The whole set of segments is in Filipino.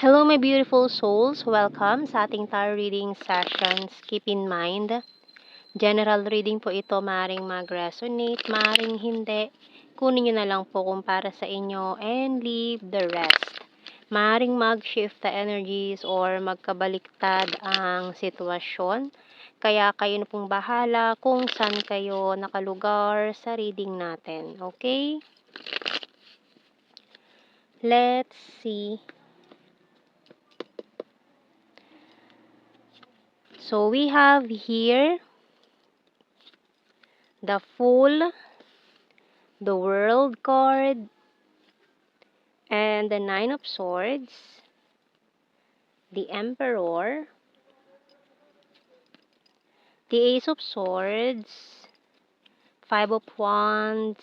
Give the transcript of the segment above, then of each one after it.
Hello my beautiful souls! Welcome sa ating tarot reading sessions. Keep in mind, general reading po ito, maaaring mag-resonate, maaaring hindi. Kunin nyo na lang po kung para sa inyo and leave the rest. Maaaring mag-shift the energies or magkabaliktad ang sitwasyon. Kaya kayo na pong bahala kung saan kayo nakalugar sa reading natin. Okay? Let's see. So we have here the Fool, the World card, and the Nine of Swords, the Emperor, the Ace of Swords, Five of Wands,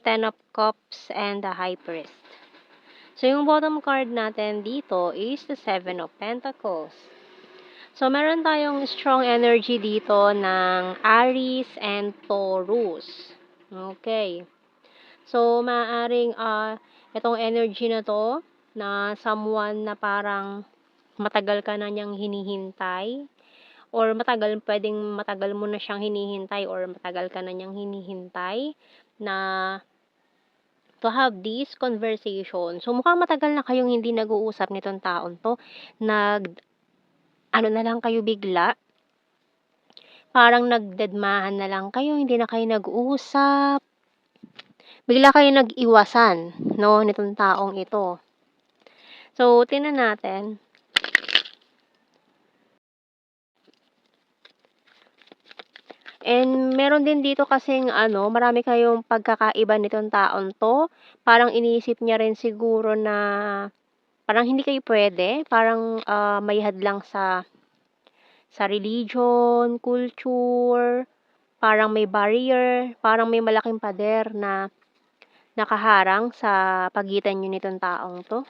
Ten of Cups, and the High Priest. So yung bottom card natin dito is the Seven of Pentacles. So meron tayong strong energy dito ng Aries and Taurus. Okay. So maaaring itong energy na to na someone na parang matagal ka na niyang hinihintay or pwedeng matagal mo na siyang hinihintay or matagal ka na niyang hinihintay na to have this conversation. So mukhang matagal na kayong hindi nag-uusap nitong taon to. Ano na lang kayo bigla, parang nagdedmahan na lang kayo, hindi na kayo nag-uusap, bigla kayo nag-iwasan, no, nitong taong ito. So, tingnan natin. And meron din dito kasing marami kayong pagkakaiba nitong taon to. Parang iniisip niya rin siguro na parang hindi kayo pwede, parang may hadlang sa religion, culture, parang may barrier, parang may malaking pader na nakaharang sa pagitan niyo nitong taong to.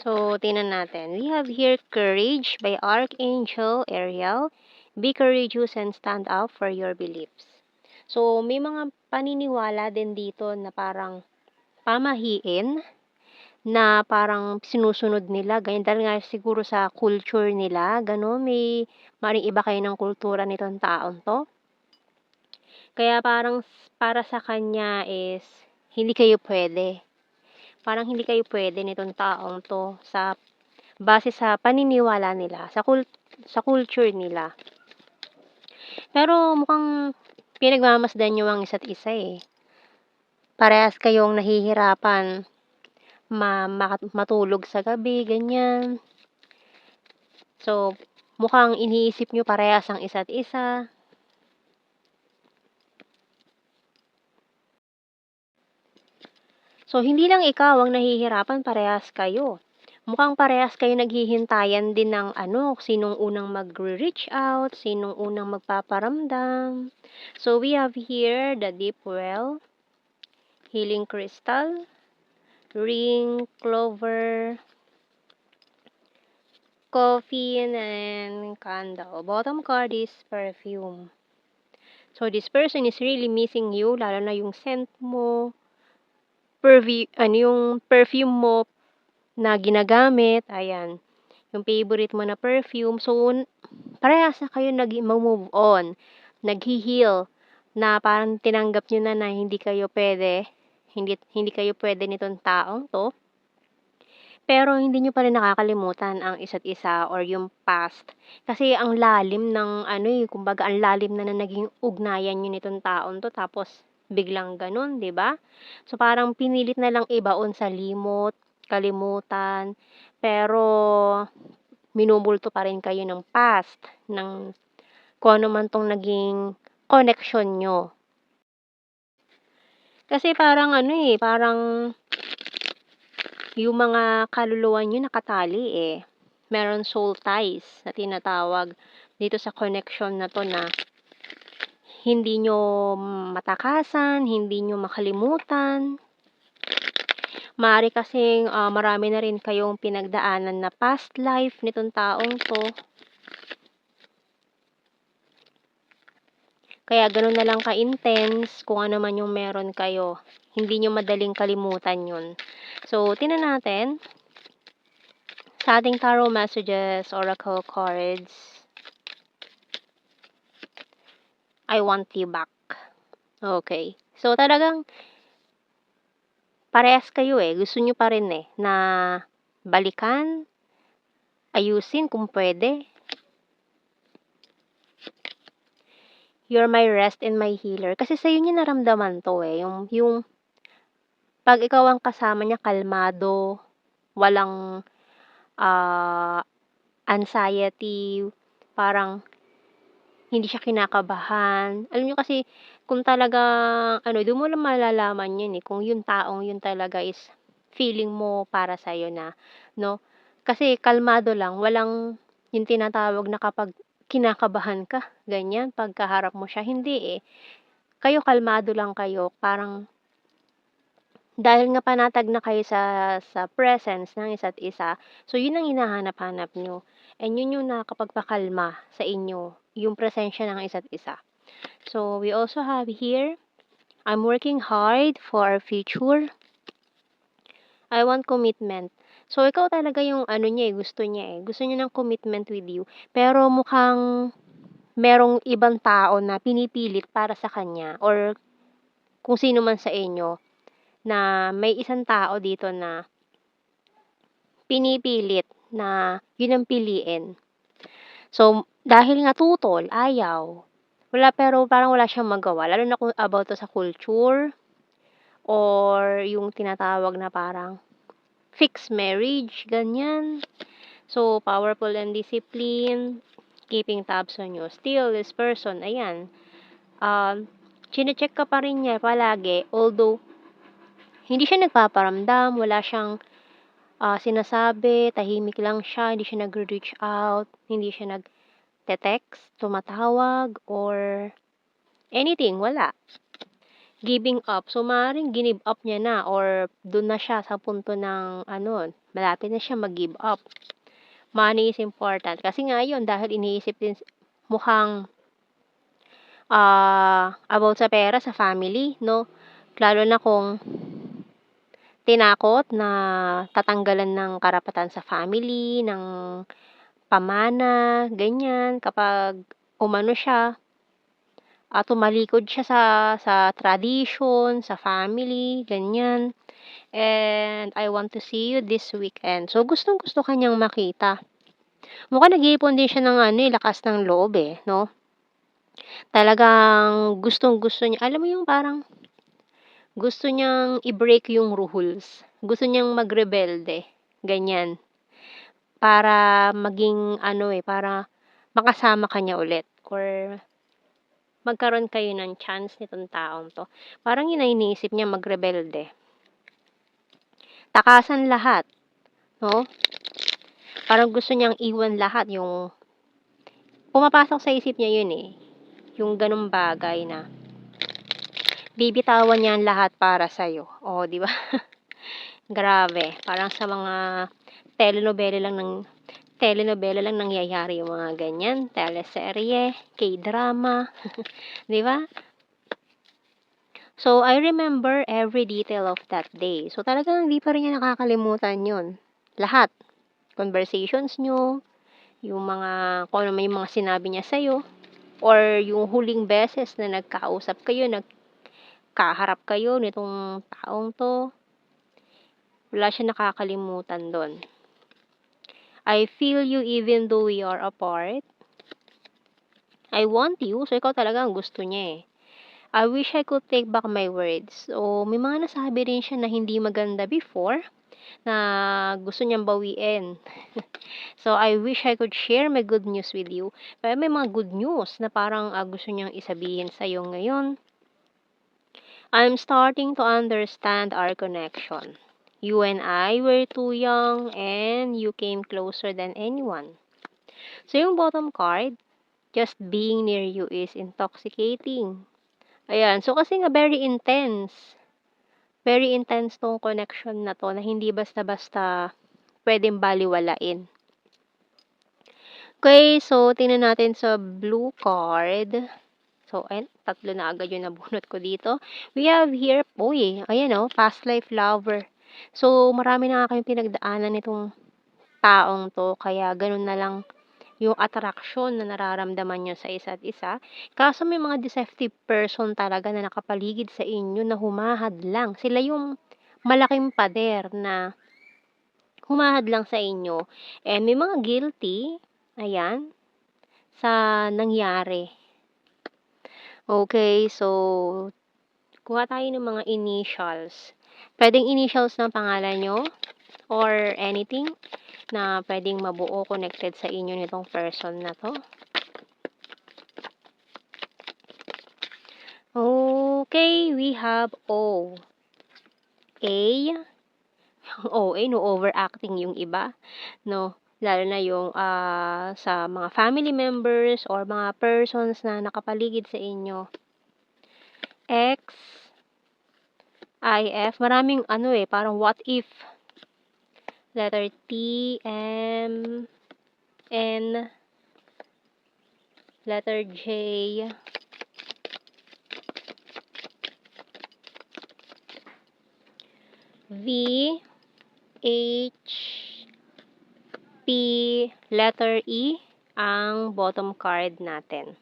So, tingnan natin. We have here Courage by Archangel Ariel. Be courageous and stand up for your beliefs. So, may mga paniniwala din dito na parang pamahiin na parang sinusunod nila. Ganyan dahil nga siguro sa culture nila. Gano'n, maring iba kayo ng kultura nitong taon to. Kaya parang para sa kanya is hindi kayo pwede. Parang hindi kayo pwede nitong taong to sa base sa paniniwala nila, sa culture nila. Pero mukhang pinagmamasdan niyo ang isa't isa eh. Parehas kayong nahihirapan matulog sa gabi, ganyan. So, mukhang iniisip niyo parehas ang isa't isa. So, hindi lang ikaw ang nahihirapan, parehas kayo. Mukhang parehas kayo naghihintayan din ng sinong unang mag-reach out, sinong unang magpaparamdam. So, we have here the Deep Well, Healing Crystal, Ring, Clover, Coffee, and Candle. Bottom card is Perfume. So, this person is really missing you, lalo na yung scent mo, yung perfume mo na ginagamit, ayan, yung favorite mo na perfume. So, parehas na kayo mag-move on, nag-heal, na parang tinanggap nyo na hindi kayo pwede, hindi kayo pwede nitong taong to. Pero hindi nyo pa rin nakakalimutan ang isa't isa or yung past. Kasi ang lalim ng kumbaga ang lalim na naging ugnayan nyo nitong taon to, tapos biglang ganun, 'di ba? So parang pinilit na lang ibaon sa limot, kalimutan, pero minumulto pa rin kayo ng past, ng kung ano man tong naging connection nyo. Kasi parang parang yung mga kaluluwa nyo nakatali eh. Meron soul ties na tinatawag dito sa connection na to na hindi nyo matakasan, hindi nyo makalimutan. Maaari kasing marami na rin kayong pinagdaanan na past life nitong taong to. Kaya gano'n na lang ka-intense kung ano man yung meron kayo. Hindi niyo madaling kalimutan yun. So, tingnan natin sa ating tarot messages, oracle cards. I want you back. Okay. So, talagang parehas kayo eh. Gusto nyo pa rin eh na balikan, ayusin kung pwede. You're my rest and my healer. Kasi sa'yo niya naramdaman to eh. Yung pag ikaw ang kasama niya, kalmado, walang anxiety, parang hindi siya kinakabahan. Alam niyo kasi kung talagang ano, do'n mo lang malalaman 'yun, eh, kung yung taong 'yun talaga is feeling mo para sa'yo na, 'no? Kasi kalmado lang, walang yung tinatawag na kapag kinakabahan ka, ganiyan, pagkaharap mo siya, hindi, eh. Kayo kalmado lang kayo, parang dahil nga panatag na kayo sa presence ng isa't isa, so 'yun ang hinahanap-hanap niyo, and 'yun yung nakakapagpakalma sa inyo, yung presensya ng isa't isa. So, we also have here, I'm working hard for our future. I want commitment. So, ikaw talaga yung ano niya, gusto niya, eh. Gusto niya ng commitment with you. Pero mukhang merong ibang tao na pinipilit para sa kanya or kung sino man sa inyo na may isang tao dito na pinipilit na yun ang piliin. So, dahil nga tutol, ayaw. Wala, pero parang wala siyang magawa. Lalo na kung about to sa culture or yung tinatawag na parang fixed marriage, ganyan. So, powerful and discipline, keeping tabs on you. Still, this person, ayan, chine-check ka pa rin niya palagi, although, hindi siya nagpaparamdam, wala siyang sinasabi, tahimik lang siya, hindi siya nagre-reach out, hindi siya nagte-text, tumatawag, or anything, wala. Giving up. So, maaaring give up niya na or dun na siya sa punto ng ano, malapit na siya mag-give up. Money is important. Kasi nga yun, dahil iniisip din mukhang about sa pera, sa family, no? Lalo na kung tinakot na tatanggalan ng karapatan sa family, ng pamana, ganyan. Kapag umano siya, tumalikod siya sa tradition, sa family, ganyan. And I want to see you this weekend. So, gustong-gusto ka niyang makita. Mukhang nag-iipon din siya ng ano, eh, lakas ng loob, eh, 'no? Talagang gustong-gusto niya, alam mo yung parang gusto niyang i-break yung rules. Gusto niyang magrebelde, ganyan. Para maging ano, eh, para makasama ka niya ulit or magkaroon kayo ng chance nitong taong 'to. Parang yun ang iniisip niya, magrebelde. Takasan lahat, 'no? Parang gusto niyang iwan lahat, yung pumapasok sa isip niya yun, eh, yung gano'ng bagay na bibitawan niya ang lahat para sa'yo. Oh, 'di ba? Grabe, parang sa mga telenovela lang ng telenovela lang nangyayari yung mga ganyan, teleserye, K-drama, 'di ba? So, I remember every detail of that day. So, talagang hindi pa rin niya nakakalimutan yun. Lahat. Conversations niyo, yung mga, kung ano man yung mga sinabi niya sa'yo, or yung huling beses na nagkausap kayo, nagkaharap kayo nitong taong 'to, wala siyang nakakalimutan do'n. I feel you even though we are apart. I want you. So, ikaw talaga ang gusto niya, eh. I wish I could take back my words. So, may mga nasabi rin siya na hindi maganda before na gusto niyang bawiin. So, I wish I could share my good news with you. Pero may mga good news na parang gusto niyang isabihin sa'yo ngayon. I'm starting to understand our connection. You and I were too young and you came closer than anyone. So, yung bottom card, just being near you is intoxicating. Ayan. So, kasi nga very intense. Very intense tong connection na 'to na hindi basta-basta puwedeng balewalain. Okay, so tingnan natin sa blue card. So, ayan, 3 na agad yung nabunot ko dito. We have here, uy, ayan oh, past life lover. So, marami na nga kayong pinagdaanan nitong taong 'to, kaya gano'n na lang yung attraction na nararamdaman niyo sa isa't isa. Kaso may mga deceptive person talaga na nakapaligid sa inyo na humahadlang. Sila yung malaking pader na humahadlang sa inyo. And may mga guilty, ayan, sa nangyari. Okay, so kuha tayo ng mga initials. Puwedeng initials ng pangalan niyo or anything na puwedeng mabuo connected sa inyo nitong person na 'to. Okay, we have O. A, OA 'no, overacting yung iba 'no, lalo na yung, sa mga family members or mga persons na nakapaligid sa inyo. X, IF, maraming ano, parang what if. Letter T, M, N, letter J, V, H, P, letter E, ang bottom card natin.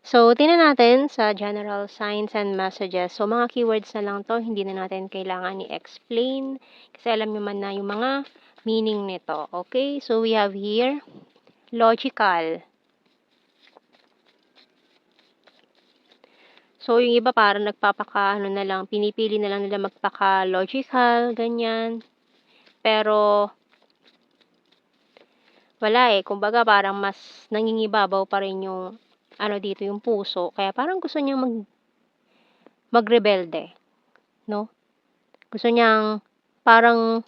So, tingnan natin sa general signs and messages. So, mga keywords na lang 'to, hindi na natin kailangan i-explain kasi alam niyo man na yung mga meaning nito, okay? So, we have here, logical. So, yung iba parang nagpapaka-ano na lang, pinipili na lang nila magpaka-logical, ganyan. Pero wala, kumbaga parang mas nangingibabaw pa rin yung ano dito, yung puso. Kaya parang gusto niyang magrebelde, 'no? Gusto niyang parang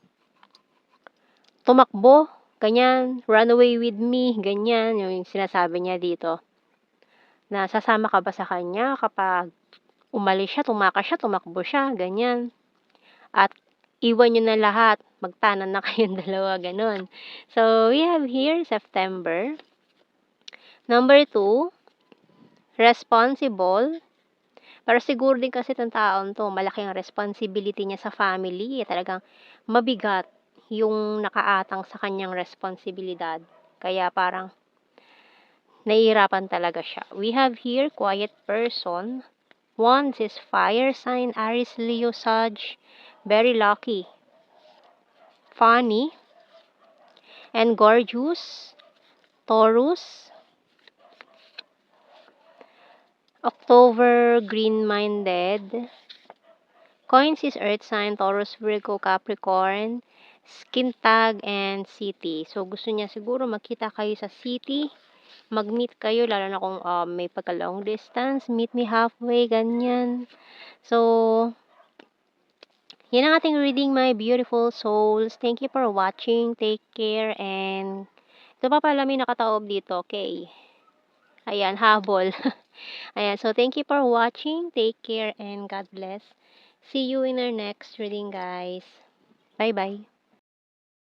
tumakbo, ganyan, "Run away with me," ganyan, yung sinasabi niya dito. Na sasama ka ba sa kanya kapag umalis siya, tumakas siya, tumakbo siya, ganyan. At iwan niyo na lahat, magtanan na kayong dalawa, gano'n. So, we have here September. Number 2, responsible. Pero siguro din kasi itong taong 'to malaki ang responsibility niya sa family, talagang mabigat yung nakaatang sa kanyang responsibilidad. Kaya parang nahihirapan talaga siya. We have here quiet person. Wands is fire sign, Aries, Leo, Sag, very lucky, funny, and gorgeous, Taurus. October, green-minded. Coins is earth sign, Taurus, Virgo, Capricorn, skin tag, and city. So, gusto niya siguro magkita kayo sa city, mag-meet kayo, lalo na kung may pagka-long distance, meet me halfway, ganyan. So, yan ang ating reading, my beautiful souls. Thank you for watching. Take care, and ito pa pala may nakataob dito, okay. Ayan, habol. Ayan, so thank you for watching. Take care and God bless. See you in our next reading, guys. Bye-bye.